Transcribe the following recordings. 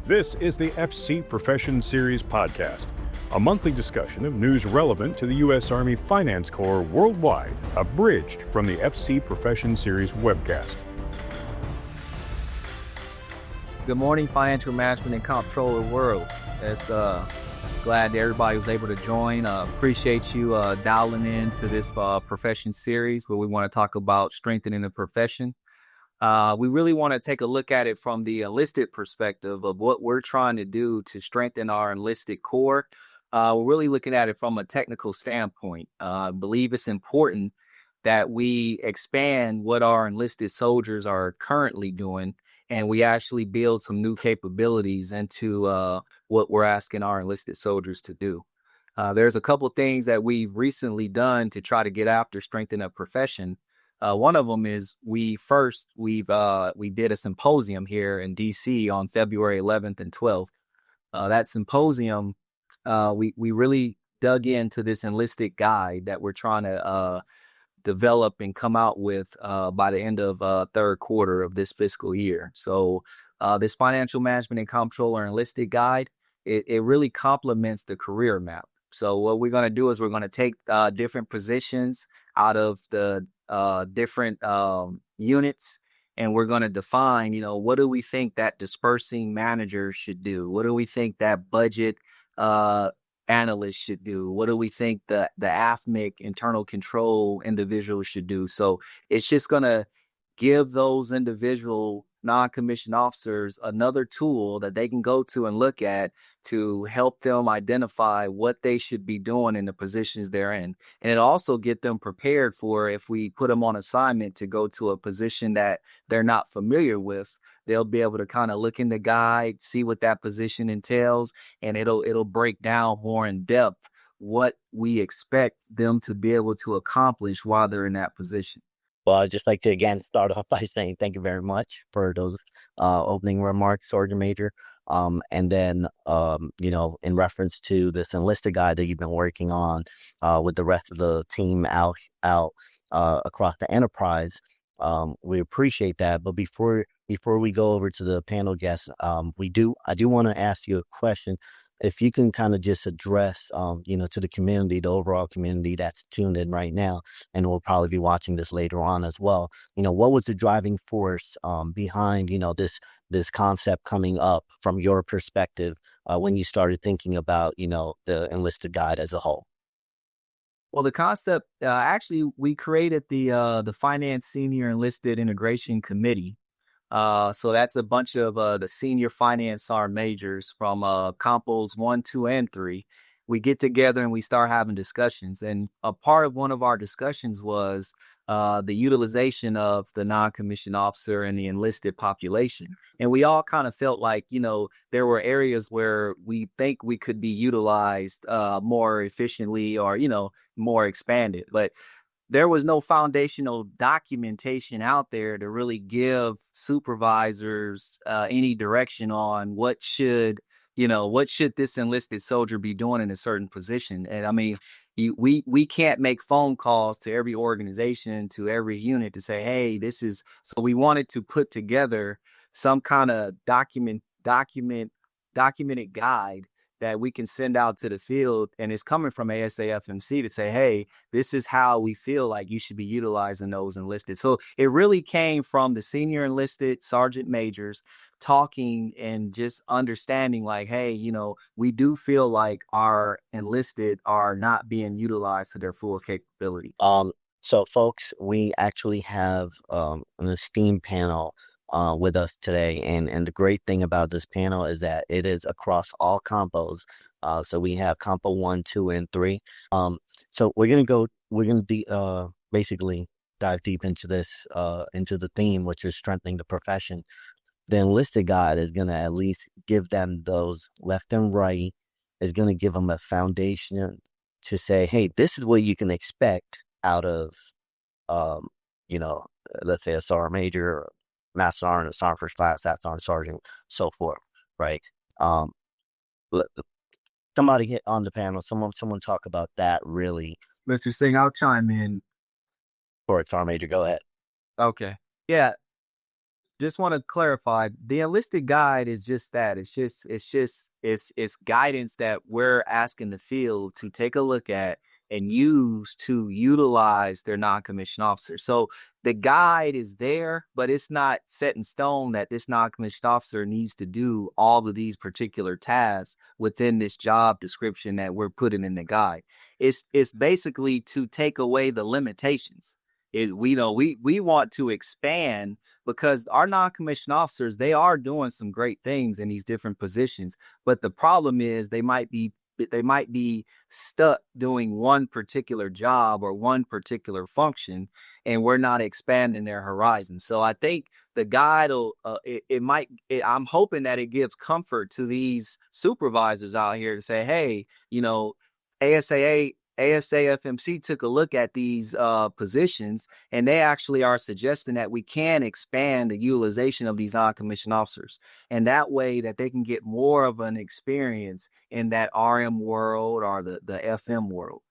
This is the FC Profession Series podcast, a monthly discussion of news relevant to the U.S. Army Finance Corps worldwide, abridged from the FC Profession Series webcast. Good morning, financial management and comptroller world. It's glad everybody was able to join. Appreciate you dialing in to this profession series where we want to talk about strengthening the profession. We really want to take a look at it from the enlisted perspective of what we're trying to do to strengthen our enlisted corps. We're really looking at it from a technical standpoint. I believe it's important that we expand what our enlisted soldiers are currently doing, and we actually build some new capabilities into what we're asking our enlisted soldiers to do. There's a couple things that we've recently done to try to get after strengthening a profession. One of them is we did a symposium here in DC on February 11th and 12th. That symposium, we really dug into this enlisted guide that we're trying to develop and come out with by the end of third quarter of this fiscal year. So this financial management and comptroller enlisted guide, it really complements the career map. So what we're going to do is we're going to take different positions out of the different units, and we're going to define, what do we think that dispersing manager should do? What do we think that budget analyst should do? What do we think the AFMIC internal control individuals should do? So it's just going to give those individual non-commissioned officers another tool that they can go to and look at to help them identify what they should be doing in the positions they're in. And it also get them prepared for if we put them on assignment to go to a position that they're not familiar with, they'll be able to kind of look in the guide, see what that position entails, and it'll break down more in depth what we expect them to be able to accomplish while they're in that position. Well, I'd just like to again start off by saying thank you very much for those opening remarks, Sergeant Major. And then, in reference to this enlisted guide that you've been working on with the rest of the team out across the enterprise, we appreciate that. But before we go over to the panel guests, I do want to ask you a question. If you can kind of just address, to the community, the overall community that's tuned in right now, and will probably be watching this later on as well. What was the driving force behind, this concept coming up from your perspective when you started thinking about, the enlisted guide as a whole? Well, the concept, actually, we created the Finance Senior Enlisted Integration Committee. So that's a bunch of the senior finance sergeant majors from Compos 1, 2, and 3. We get together and we start having discussions. And a part of one of our discussions was the utilization of the non-commissioned officer and the enlisted population. And we all kind of felt like, there were areas where we think we could be utilized more efficiently or, more expanded. But there was no foundational documentation out there to really give supervisors any direction on what should this enlisted soldier be doing in a certain position. And I mean, we can't make phone calls to every organization, to every unit to say, hey, so we wanted to put together some kind of documented guide that we can send out to the field, and it's coming from ASA/FMC to say, hey, this is how we feel like you should be utilizing those enlisted. So it really came from the senior enlisted sergeant majors talking and just understanding like, hey, we do feel like our enlisted are not being utilized to their full capability. So folks, we actually have an esteemed panel with us today, and the great thing about this panel is that it is across all compos. So we have compo 1, 2, and 3. So we're gonna basically dive deep into this into the theme, which is strengthening the profession. The enlisted guide is gonna at least give them those left and right, is gonna give them a foundation to say, hey, this is what you can expect out of let's say a sergeant major, or master sergeant, a sergeant first class, staff sergeant, sergeant, so forth, right? Somebody hit on the panel. Someone talk about that really. Mr. Singh, I'll chime in. Or sergeant major, go ahead. Okay. Yeah. just want to clarify, the enlisted guide is just that. It's guidance that we're asking the field to take a look at and use to utilize their non-commissioned officers. So the guide is there, but it's not set in stone that this non-commissioned officer needs to do all of these particular tasks within this job description that we're putting in the guide. It's basically to take away the limitations. We want to expand, because our non-commissioned officers, they are doing some great things in these different positions. But the problem is they might be stuck doing one particular job or one particular function, and we're not expanding their horizon. So I think the guide will, I'm hoping that it gives comfort to these supervisors out here to say, hey, ASAFMC took a look at these positions, and they actually are suggesting that we can expand the utilization of these non-commissioned officers. And that way that they can get more of an experience in that RM world or the FM world.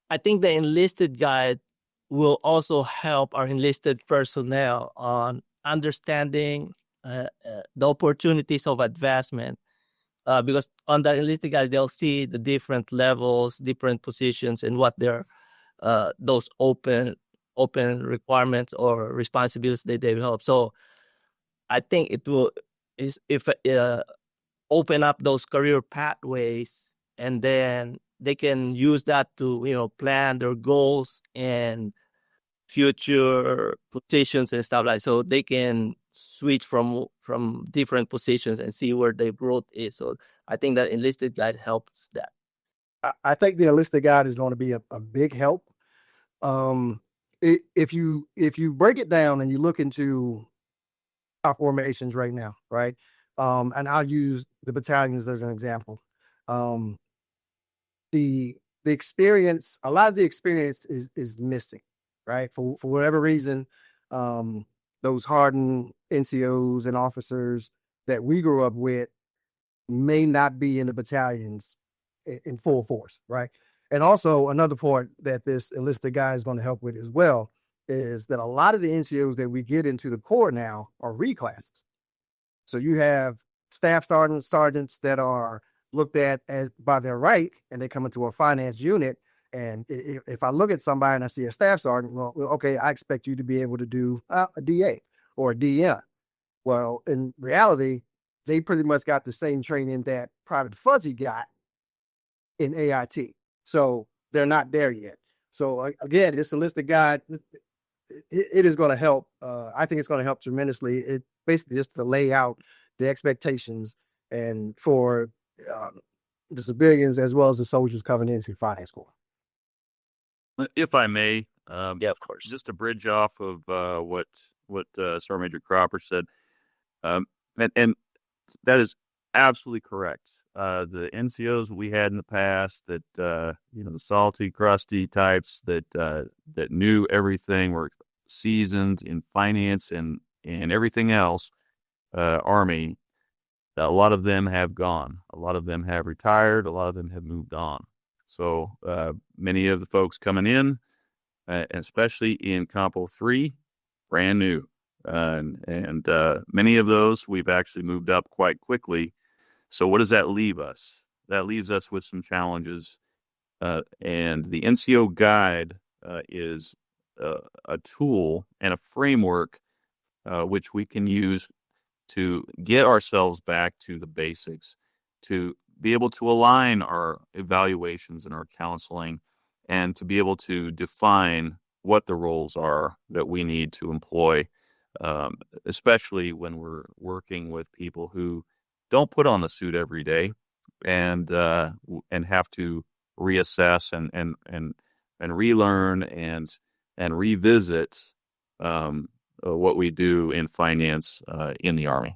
I think the enlisted guide will also help our enlisted personnel on understanding the opportunities of advancement. Because on the enlisted guide, they'll see the different levels, different positions, and what their those open requirements or responsibilities they develop. So I think it will open up those career pathways, and then they can use that to plan their goals and future positions and stuff like that. So they can switch from different positions and see where their growth is. So I think that enlisted guide helps that. I think the enlisted guide is going to be a big help. If you break it down and you look into our formations right now, right? And I'll use the battalions as an example. The experience, a lot of the experience is missing, right? For whatever reason, those hardened NCOs and officers that we grew up with may not be in the battalions in full force, right? And also another part that this enlisted guy is going to help with as well is that a lot of the NCOs that we get into the Corps now are reclasses. So you have staff sergeants that are looked at as by their rank, and they come into a finance unit. And if I look at somebody and I see a staff sergeant, well, okay, I expect you to be able to do a DA or a DN. Well, in reality, they pretty much got the same training that Private Fuzzy got in AIT. So they're not there yet. So again, this enlisted guide, it is going to help. I think it's going to help tremendously. It basically just to lay out the expectations and for the civilians as well as the soldiers coming into Finance Corps. If I may, Yeah, of course. just to bridge off of what Sergeant Major Cropper said, and that is absolutely correct. The NCOs we had in the past that the salty, crusty types that knew everything, were seasoned in finance and everything else, Army. A lot of them have gone. A lot of them have retired. A lot of them have moved on. So many of the folks coming in, especially in Compo 3, brand new. And many of those we've actually moved up quite quickly. So what does that leave us? That leaves us with some challenges. And the NCO guide is a tool and a framework which we can use to get ourselves back to the basics, to be able to align our evaluations and our counseling, and to be able to define what the roles are that we need to employ, especially when we're working with people who don't put on the suit every day and have to reassess and relearn and revisit what we do in finance in the Army.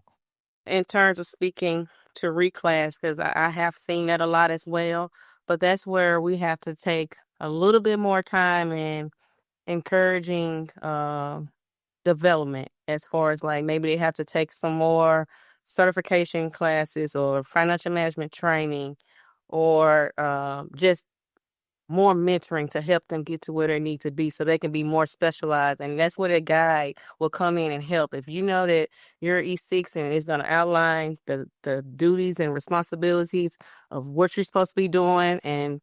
In terms of speaking to reclass, because I have seen that a lot as well, but that's where we have to take a little bit more time in encouraging development, as far as like maybe they have to take some more certification classes or financial management training, or just more mentoring to help them get to where they need to be so they can be more specialized. And that's where a guide will come in and help. If you know that you're E6 and it's going to outline the duties and responsibilities of what you're supposed to be doing and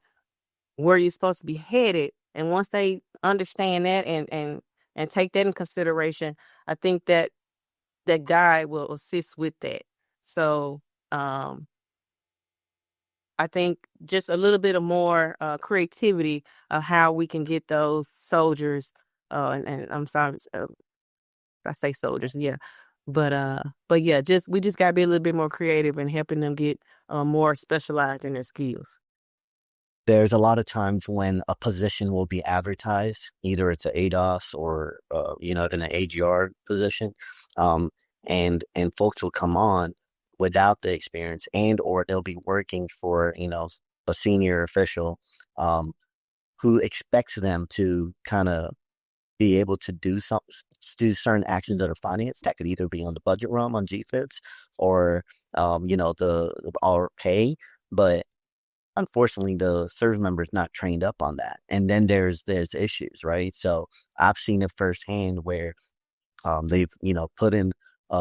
where you're supposed to be headed. And once they understand that and take that in consideration, I think that that guide will assist with that. So, I think just a little bit of more creativity of how we can get those soldiers. And I'm sorry, I say soldiers, yeah, but yeah, we just gotta be a little bit more creative in helping them get more specialized in their skills. There's a lot of times when a position will be advertised, either it's an ADOS or in an AGR position, and folks will come on without the experience, and or they'll be working for a senior official who expects them to kind of be able to do certain actions that are finance that could either be on the budget realm on GFIPS or our pay, but unfortunately the service member is not trained up on that, and then there's issues, right? So I've seen it firsthand where they've put in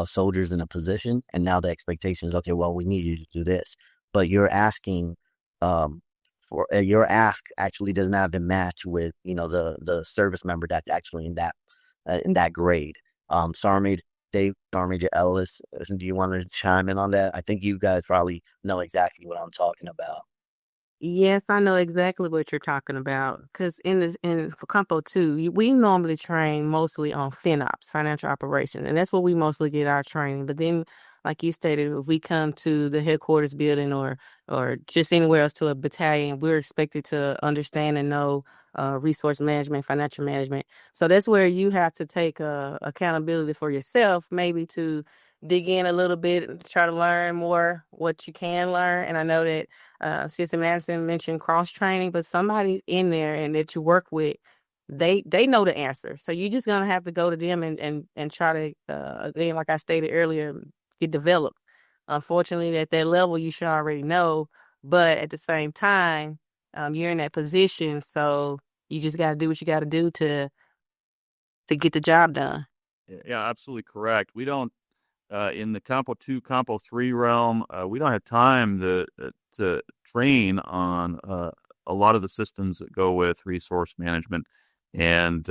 soldiers in a position, and now the expectation is, okay, well, we need you to do this, but you're asking for your ask actually doesn't have to match with the service member that's actually in that grade. Sergeant Dave, Sergeant Major Ellis, do you want to chime in on that? I think you guys probably know exactly what I'm talking about. Yes, I know exactly what you're talking about. Because for Compo 2, we normally train mostly on FinOps, financial operations, and that's where we mostly get our training. But then, like you stated, if we come to the headquarters building or just anywhere else to a battalion, we're expected to understand and know resource management, financial management. So that's where you have to take accountability for yourself, maybe to dig in a little bit and try to learn more what you can learn. And I know that Sister Madison mentioned cross training, but somebody in there and that you work with, they know the answer. So you're just gonna have to go to them and try to again, like I stated earlier, get developed. Unfortunately, at that level, you should already know, but at the same time, you're in that position, so you just got to do what you got to do to get the job done. Yeah, absolutely correct. We don't in the Compo 2, Compo 3 realm, we don't have time to train on a lot of the systems that go with resource management and,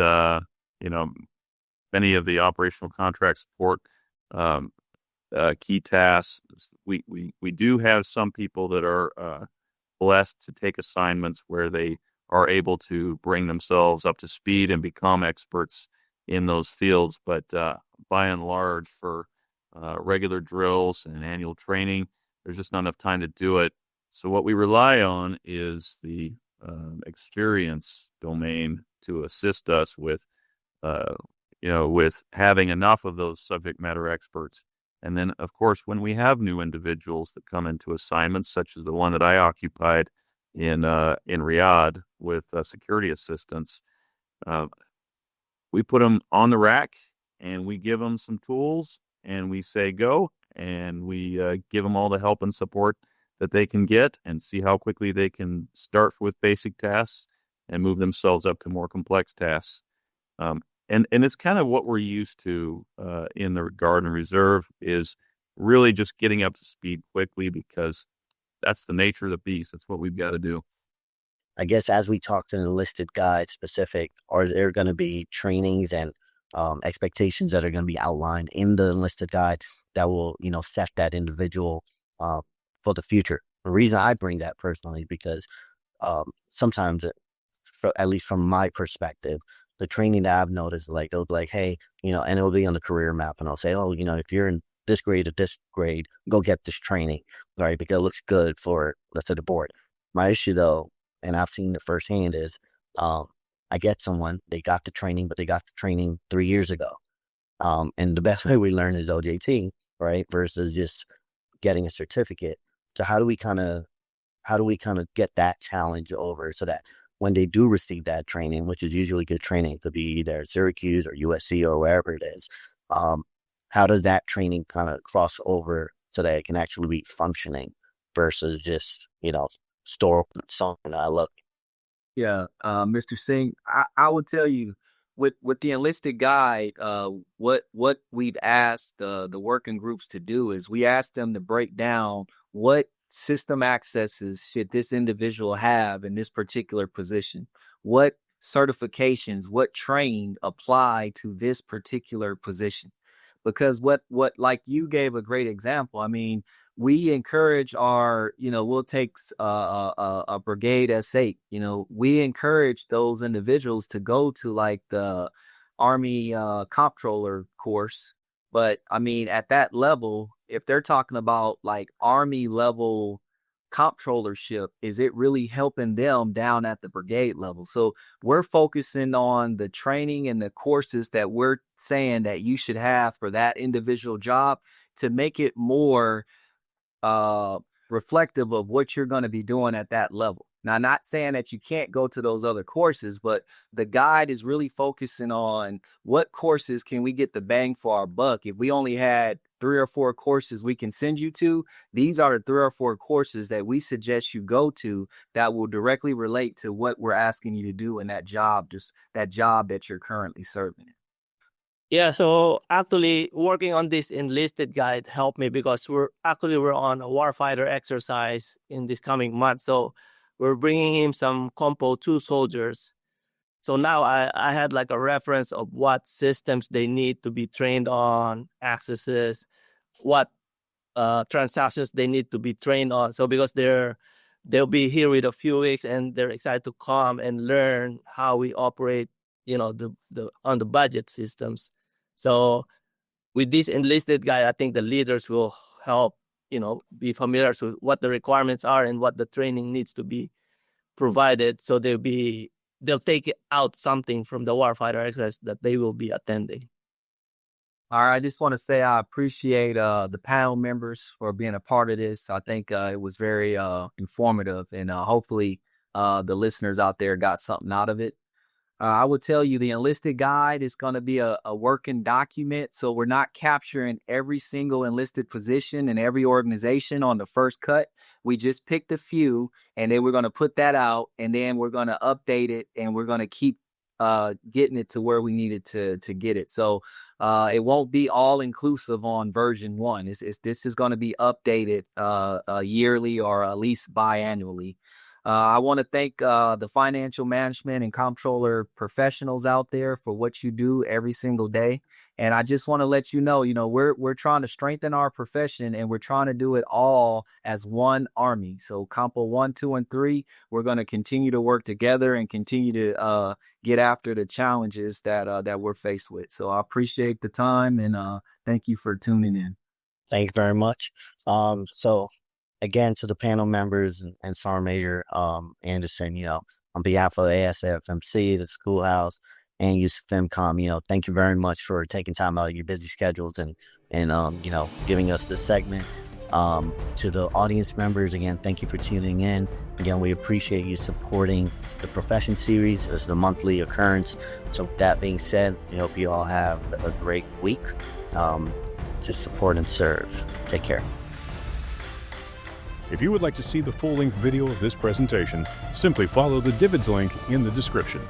many of the operational contract support key tasks. We do have some people that are blessed to take assignments where they are able to bring themselves up to speed and become experts in those fields. But by and large, for regular drills and annual training, there's just not enough time to do it. So what we rely on is the experience domain to assist us with, with having enough of those subject matter experts. And then, of course, when we have new individuals that come into assignments, such as the one that I occupied in Riyadh with security assistance, we put them on the rack and we give them some tools and we say go, and we give them all the help and support that they can get and see how quickly they can start with basic tasks and move themselves up to more complex tasks. And it's kind of what we're used to in the Guard and Reserve, is really just getting up to speed quickly, because that's the nature of the beast. That's what we've got to do. I guess as we talk to an enlisted guide specific, are there going to be trainings and expectations that are going to be outlined in the enlisted guide that will, set that individual for the future? The reason I bring that personally is because sometimes, at least from my perspective, the training that I've noticed, like they'll be like, hey, and it'll be on the career map, and I'll say, oh, if you're in this grade or this grade, go get this training, right? Because it looks good for, let's say, the board. My issue though, and I've seen it firsthand, is I get someone, they got the training, but they got the training 3 years ago. And the best way we learn is OJT, right? Versus just getting a certificate. So how do we kind of get that challenge over so that when they do receive that training, which is usually good training, could be either Syracuse or USC or wherever it is, how does that training kind of cross over so that it can actually be functioning versus just, store something I look. Yeah, Mr. Singh, I would tell you with the enlisted guide, what we've asked the working groups to do is we asked them to break down what system accesses should this individual have in this particular position, what certifications, what training apply to this particular position, because what like you gave a great example. I mean, we encourage our, we'll take a brigade S8, we encourage those individuals to go to like the Army comptroller course. But I mean, at that level, if they're talking about like Army level comptrollership, is it really helping them down at the brigade level? So we're focusing on the training and the courses that we're saying that you should have for that individual job to make it more reflective of what you're going to be doing at that level. Now, not saying that you can't go to those other courses, but the guide is really focusing on what courses can we get the bang for our buck. If we only had 3 or 4 courses we can send you to, these are the 3 or 4 courses that we suggest you go to that will directly relate to what we're asking you to do in that job, just that job that you're currently serving in. Yeah, so actually working on this enlisted guide helped me because we're on a warfighter exercise in this coming month. So we're bringing him some Compo 2 soldiers. So now I had like a reference of what systems they need to be trained on, accesses, what transactions they need to be trained on. So because they'll be here with a few weeks and they're excited to come and learn how we operate, the on the budget systems. So with this enlisted guy, I think the leaders will help, be familiar with what the requirements are and what the training needs to be provided. So they'll take out something from the warfighter exercise that they will be attending. All right, I just want to say I appreciate the panel members for being a part of this. I think it was very informative, and hopefully the listeners out there got something out of it. I would tell you the enlisted guide is going to be a working document. So we're not capturing every single enlisted position in every organization on the first cut. We just picked a few, and then we're going to put that out, and then we're going to update it, and we're going to keep getting it to where we needed to get it. So it won't be all inclusive on version 1. This is going to be updated yearly or at least biannually. I want to thank the financial management and comptroller professionals out there for what you do every single day. And I just want to let you know, we're trying to strengthen our profession, and we're trying to do it all as one Army. So Compo 1, 2, and 3, we're going to continue to work together and continue to get after the challenges that we're faced with. So I appreciate the time, and thank you for tuning in. Thank you very much. So again, to the panel members and Sergeant Major Anderson, on behalf of the ASA-FMC, the schoolhouse, and USAFMCOM, thank you very much for taking time out of your busy schedules and giving us this segment. To the audience members, again, thank you for tuning in. Again, we appreciate you supporting the Profession Series. This is a monthly occurrence. So with that being said, we hope you all have a great week to support and serve. Take care. If you would like to see the full-length video of this presentation, simply follow the Divids link in the description.